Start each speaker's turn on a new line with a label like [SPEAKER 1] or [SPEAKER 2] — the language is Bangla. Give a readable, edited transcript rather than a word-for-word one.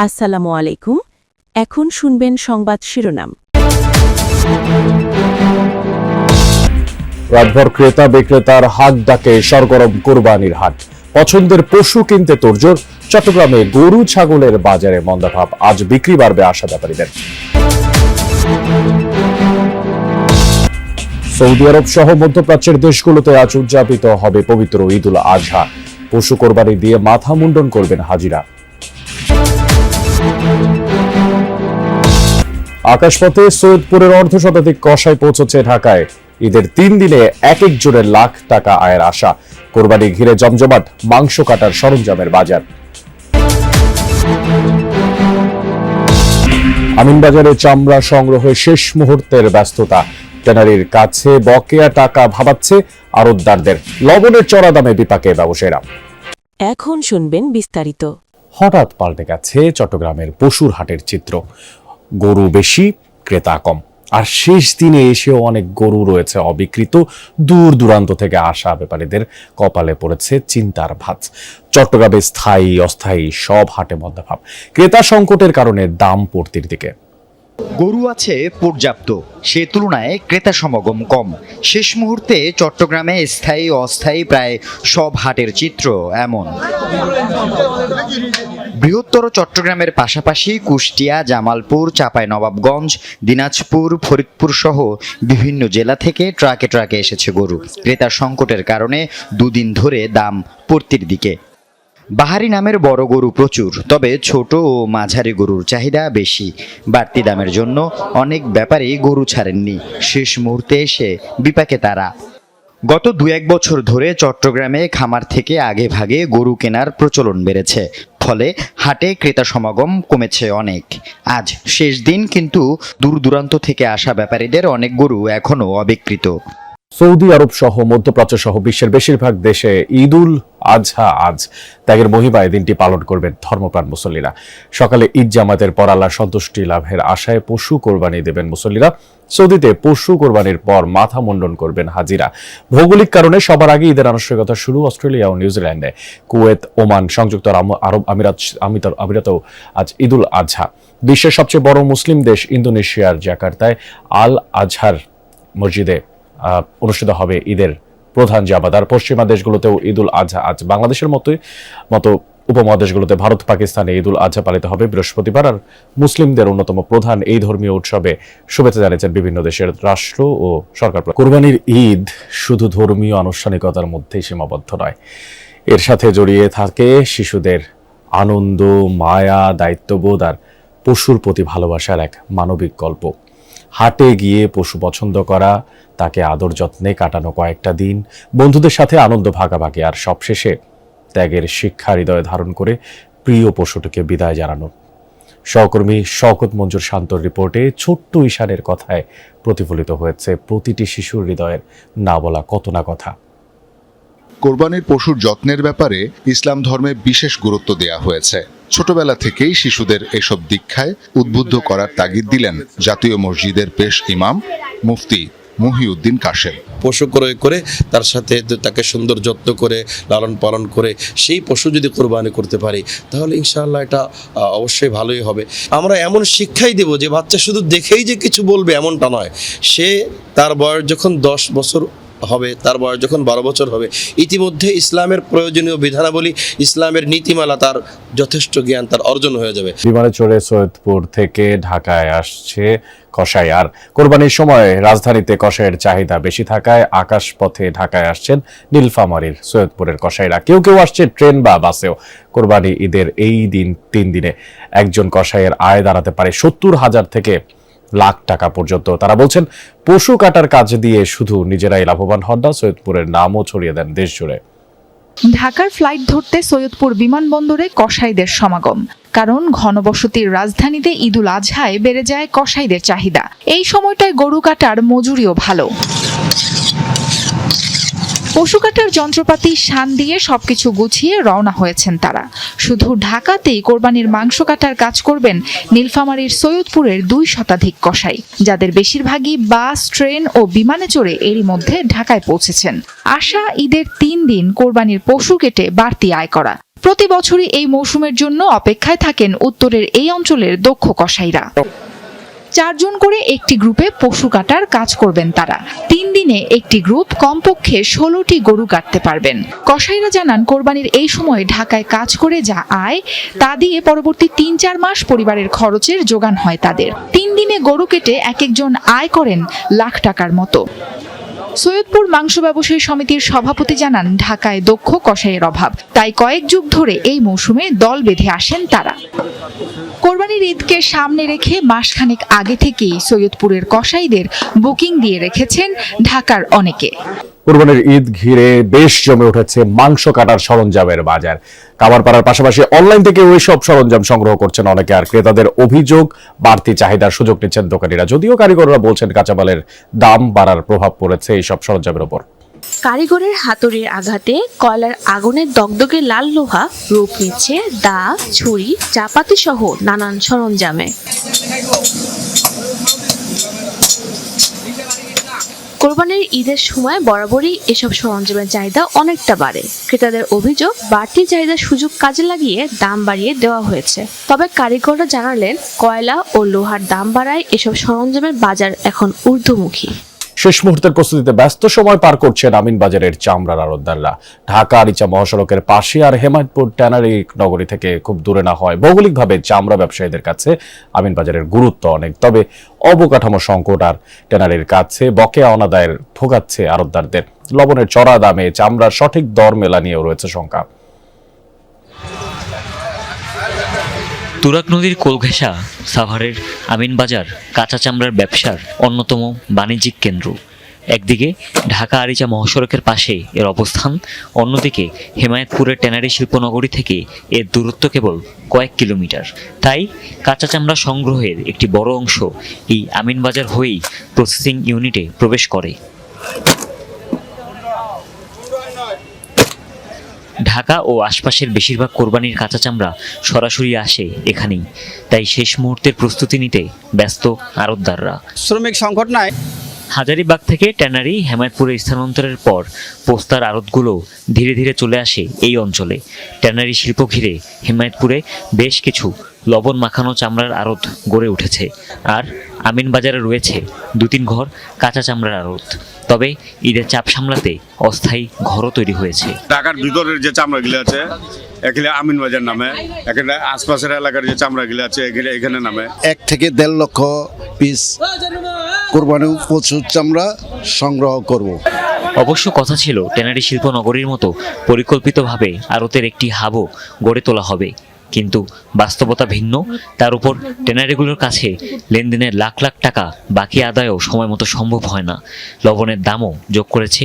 [SPEAKER 1] আসসালামু আলাইকুম। এখন শুনবেন সংবাদ শিরোনাম।
[SPEAKER 2] রাতভর ক্রেতা বিক্রেতার হাত ডাকে সরগরম কোরবানির হাট। পছন্দের পশু কিনতে তোড়জোড়। চট্টগ্রামে গরু ছাগলের বাজারে মন্দাভাব, আজ বিক্রি বাড়বে আশা ব্যাপারীদের। সৌদি আরব সহ মধ্যপ্রাচ্যের দেশগুলোতে আজ উদযাপিত হবে পবিত্র ঈদ উল আজহা। পশু কোরবানি দিয়ে মাথা মুন্ডন করবেন হাজিরা। আকাশপথে সৈয়দপুরের অর্ধশতাধিক কসাই পৌঁছেছে ঢাকায়। ঈদের 3 দিনে এক জনের লাখ টাকা আয়ের আশা। কোরবানি ঘিরে জমজমাট মাংস কাটার সরঞ্জামের বাজার। আমিনবাজারে চামড়া সংগ্রহে শেষ মুহূর্তের ব্যস্ততা। ট্যানারির কাছে বকেয়া টাকা ভাবাচ্ছে আড়তদারদের। লবণের চড়া দামে বিপাকে ব্যবসায়ীরা।
[SPEAKER 1] এখন শুনবেন বিস্তারিত।
[SPEAKER 2] হঠাৎ পাল্টে গেছে চট্টগ্রামের পশুর হাটের চিত্র। গরু বেশি, ক্রেতা কম। আর শেষ দিনে এসেও অনেক গরু রয়েছে অবিকৃত। দূর দূরান্ত থেকে আসা ব্যাপারীদের কপালে পড়েছে চিন্তার ভাঁজ। চট্টগ্রামে স্থায়ী অস্থায়ী সব হাটে মন্দাভাব। ক্রেতা সংকটের কারণে দাম পড়তির দিকে।
[SPEAKER 3] গরু আছে পর্যাপ্ত, সে তুলনায় ক্রেতা সমাগম কম। শেষ মুহূর্তে চট্টগ্রামে স্থায়ী অস্থায়ী প্রায় সব হাটের চিত্র এমন। বৃহত্তর চট্টগ্রামের পাশাপাশি কুষ্টিয়া, জামালপুর, চাঁপাইনবাবগঞ্জ, দিনাজপুর, ফরিদপুর সহ বিভিন্ন জেলা থেকে ট্রাকে ট্রাকে এসেছে গরু। ক্রেতা সংকটের কারণে দুদিন ধরে দাম পড়তির দিকে। বাহারি নামের বড় গরু প্রচুর, তবে ছোট ও মাঝারি গরুর চাহিদা বেশি। বাড়তি দামের জন্য অনেক ব্যাপারী গরু ছাড়েননি। শেষ মুহূর্তে এসে বিপাকে তারা। গত 2-1 বছর ধরে চট্টগ্রামে খামার থেকে আগে ভাগে গরু কেনার প্রচলন বেড়েছে, ফলে হাটে ক্রেতা সমাগম কমেছে অনেক। আজ শেষ দিন, কিন্তু দূর দূরান্ত থেকে আসা ব্যাপারীদের অনেক গরু এখনও অবিকৃত।
[SPEAKER 2] সৌদি আরব সহ মধ্যপ্রাচ্য সহ বিশ্বের বেশিরভাগ দেশে ঈদ উল আজহা আজ ত্যাগের মহিমায় দিনটি পালন করবেন ধর্মপ্রাণ মুসল্লিরা। সকালে ঈদ জামাতের পর আল্লাহর সন্তুষ্টি লাভের আশায় পশু কোরবানি দেবেন মুসল্লিরা। সৌদিতে পশু কোরবানির পর মাথা মুন্ডন করবেন হাজিরা। ভৌগোলিক কারণে সবার আগে ঈদের আনুষ্ঠানিকতা শুরু অস্ট্রেলিয়া ও নিউজিল্যান্ডে। কুয়েত, ওমান, সংযুক্ত আরব আমিরাতেও আজ ঈদ উল আজহা। বিশ্বের সবচেয়ে বড় মুসলিম দেশ ইন্দোনেশিয়ার জাকার্তায় আল আজহার মসজিদে অনুষ্ঠিত হবে ঈদের প্রধান জামাত। আর পশ্চিমা দেশগুলোতেও ঈদ উল আজহা আজ বাংলাদেশের মতো উপমহাদেশগুলোতে ভারত, পাকিস্তানে ঈদ উল আজহা পালিত হবে বৃহস্পতিবার। আর মুসলিমদের অন্যতম প্রধান এই ধর্মীয় উৎসবে শুভেচ্ছা জানিয়েছেন বিভিন্ন দেশের রাষ্ট্র ও সরকার। কোরবানির ঈদ শুধু ধর্মীয় আনুষ্ঠানিকতার মধ্যেই সীমাবদ্ধ নয়, এর সাথে জড়িয়ে থাকে শিশুদের আনন্দ, মায়া, দায়িত্ববোধ আর পশুর প্রতি ভালোবাসার এক মানবিক গল্প। হাটে গিয়ে পশু পছন্দ করা, তাকে আদর যত্নে কাটানো কয়েকটা দিন, বন্ধুদের সাথে আনন্দ ভাগাভাগি, আর সবশেষে ত্যাগের শিক্ষা হৃদয়ে ধারণ করে প্রিয় পশুটিকে বিদায় জানানো। সহকর্মী শওকত মঞ্জুর শান্তর রিপোর্টে ছোট্ট ঈশানের কথায় প্রতিফলিত হয়েছে প্রতিটি শিশুর হৃদয়ের না বলা কত না কথা।
[SPEAKER 4] কোরবানির পশুর যত্নের ব্যাপারে ইসলাম ধর্মে বিশেষ গুরুত্ব দেয়া হয়েছে। ছোটবেলা থেকেই শিশুদের এসব দীক্ষায় উদ্বুদ্ধ করার তাগিদ দিলেন জাতীয় মসজিদের পেশ ইমাম মুফতি মহিউদ্দিন কাশেম।
[SPEAKER 5] পশু ক্রয় করে তার সাথে তাকে সুন্দর যত্ন করে লালন পালন করে সেই পশু যদি কোরবানি করতে পারি, তাহলে ইনশাআল্লাহ এটা অবশ্যই ভালোই হবে। আমরা এমন শিক্ষাই দেব যে বাচ্চা শুধু দেখেই যে কিছু বলবে এমনটা নয়। সে তার বয়স যখন 10 বছর হবে, তার বয়স যখন 12 বছর হবে, ইতিমধ্যে ইসলামের প্রয়োজনীয় বিধানাবলী, ইসলামের নীতিমালা তার যথেষ্ট জ্ঞান তার অর্জন হয়ে যাবে।
[SPEAKER 2] বিমানে চড়ে সৈয়দপুর থেকে ঢাকায় আসছে কসাই। আর কোরবানির সময় রাজধানীতে কসাইয়ের চাহিদা বেশি থাকায় আকাশপথে ঢাকায় আসছেন নীলফামারীর সৈয়দপুরের কসাইরা। কেউ কেউ আসছে ট্রেন বা বাসেও। কোরবানি ঈদের এই 3 দিনে একজন কসাইয়ের আয় দাঁড়াতে পারে 70,000 থেকে লাখ টাকা পর্যন্ত। তারা বলছেন, পশু কাটার কাজ দিয়ে শুধু নিজেরাই লাভবান হন না, সৈয়দপুরের নামও ছড়িয়ে দেন দেশ জুড়ে।
[SPEAKER 6] ঢাকার ফ্লাইট ধরতে সৈয়দপুর বিমানবন্দরে কসাইদের সমাগম। কারণ ঘনবসতির রাজধানীতে ঈদ উল আজহায় বেড়ে যায় কসাইদের চাহিদা। এই সময়টায় গরু কাটার মজুরিও ভালো। পশু কাটার যন্ত্রপাতি শান দিয়ে সবকিছু গুছিয়ে রওনা হয়েছেন তারা। শুধু ঢাকাতেই কোরবানির মাংস কাটার কাজ করবেন নীলফামারীর সৈয়দপুরের 2 শতাধিক কসাই, যাদের বেশিরভাগই বাস, ট্রেন ও বিমানে চড়ে এরই মধ্যে ঢাকায় পৌঁছেছেন। আশা ঈদের 3 দিন কোরবানির পশু কেটে বাড়তি আয় করা। প্রতি বছরই এই মৌসুমের জন্য অপেক্ষায় থাকেন উত্তরের এই অঞ্চলের দক্ষ কসাইরা। 4 জন করে একটি গ্রুপে পশু কাটার কাজ করবেন তারা। 3 দিনে একটি গ্রুপ কমপক্ষে 16টি গরু কাটতে পারবেন। কসাইরা জানান, কোরবানির এই সময় ঢাকায় কাজ করে যা আয় তা দিয়ে পরবর্তী 3-4 মাস পরিবারের খরচের যোগান হয় তাদের। 3 দিনে গরু কেটে এক একজন আয় করেন লাখ টাকার মতো। সৈয়দপুর মাংস ব্যবসায়ী সমিতির সভাপতি জানান, ঢাকায় দক্ষ কসাইয়ের অভাব, তাই কয়েক যুগ ধরে এই মৌসুমে দল বেঁধে আসেন তারা। কোরবানির ঈদকে সামনে রেখে মাসখানেক আগে থেকেই সৈয়দপুরের কসাইদের বুকিং দিয়ে রেখেছেন ঢাকার অনেকে।
[SPEAKER 2] কোরবানির ঈদ ঘিরে বেশ জমে উঠেছে মাংস কাটার সরঞ্জামের বাজার। কামারপাড়ার পাশাপাশি অনলাইন থেকে ওই সব সরঞ্জাম সংগ্রহ করছেন অনেকে, আর ক্রেতাদের অভিযোগ বাড়তি চাহিদার সুযোগ নিচ্ছেন দোকানিরা। যদিও কারিগররা বলছেন কাঁচামালের দাম বাড়ার প্রভাব পড়েছে এই সব সরঞ্জামের উপর।
[SPEAKER 1] কারিগরের হাতুড়ির আঘাতে কয়লার আগুনের দগদগে লাল লোহা রূপ নিচ্ছে দা, ছুরি, চাপাতি সহ নানান সরঞ্জামে। কোরবানির ঈদের সময় বরাবরই এসব সরঞ্জামের চাহিদা অনেকটা বাড়ে। ক্রেতাদের অভিযোগ, বাড়তি চাহিদার সুযোগ কাজে লাগিয়ে দাম বাড়িয়ে দেওয়া হয়েছে। তবে কারিগররা জানালেন, কয়লা ও লোহার দাম বাড়ায় এসব সরঞ্জামের বাজার এখন ঊর্ধ্বমুখী।
[SPEAKER 2] শেষ মুহূর্তের প্রস্তুতিতে ব্যস্ত সময় পার করছেন আমিনবাজারের চামড়ার আড়তদাররা। ঢাকা আরিচা মহাসড়কের পাশে আর হেমায়তপুর ট্যানারি নগরী থেকে খুব দূরে না হয় ভৌগোলিকভাবে চামড়া ব্যবসায়ীদের কাছে আমিনবাজারের গুরুত্ব অনেক। তবে অবকাঠামো সংকট আর ট্যানারির কাছে বকেয়া অনাদায়ের ভোগাচ্ছে আড়তদারদের। লবণের চড়া দামে চামড়ার সঠিক দর মেলা নিয়েও রয়েছে শঙ্কা।
[SPEAKER 7] তুরাগ নদীর কোল ঘেঁষা সাভারের আমিনবাজার কাঁচা চামড়ার ব্যবসার অন্যতম বাণিজ্যিক কেন্দ্র। একদিকে ঢাকা আরিচা মহাসড়কের পাশে এর অবস্থান, অন্যদিকে হেমায়তপুরের ট্যানারি শিল্পনগরী থেকে এর দূরত্ব কেবল কয়েক কিলোমিটার। তাই কাঁচা চামড়া সংগ্রহের একটি বড় অংশ এই আমিনবাজার হয়েই প্রসেসিং ইউনিটে প্রবেশ করে। ঢাকা ও আশপাশের বেশিরভাগ কোরবানির কাঁচা চামড়া সরাসরি আসে এখানেই, তাই শেষ মুহূর্তের প্রস্তুতি নিতে ব্যস্ত আড়তদাররা।
[SPEAKER 8] শ্রমিক সংকট নাই।
[SPEAKER 7] হাজারীবাগ থেকে ট্যানারি হেমায়তপুরে স্থানান্তরের পর পোস্তার আড়তগুলো ধীরে ধীরে চলে আসে এই অঞ্চলে। ট্যানারি শিল্প ঘিরে হেমায়তপুরে বেশ কিছু লবণ মাখানো চামড়ার আড়ত গড়ে উঠেছে, আর আমিনবাজারে রয়েছে 2-3 ঘর কাঁচা চামড়ার আড়ত। তবে ঈদের চাপ সামলাতে অস্থায়ী ঘরও তৈরি হয়েছে।
[SPEAKER 9] ঢাকার ভিতরের যে চামড়াগুলো আছে এখানে আমিনবাজার নামে, এখানে আশপাশের এলাকার যে চামড়াগুলো আছে এখানে নামে।
[SPEAKER 10] 1 থেকে 1.5 লক্ষ পিস কোরবানি প্রচুর চামড়া সংগ্রহ করব।
[SPEAKER 7] অবশ্য কথা ছিল ট্যানারি শিল্প নগরীর মতো পরিকল্পিতভাবে আড়তের একটি হাবও গড়ে তোলা হবে, কিন্তু বাস্তবতা ভিন্ন। তার উপর ট্যানারিগুলোর কাছে লেনদেনের লাখ লাখ টাকা বাকি আদায়ও সময় মতো সম্ভব হয় না। লবণের দামও যোগ করেছে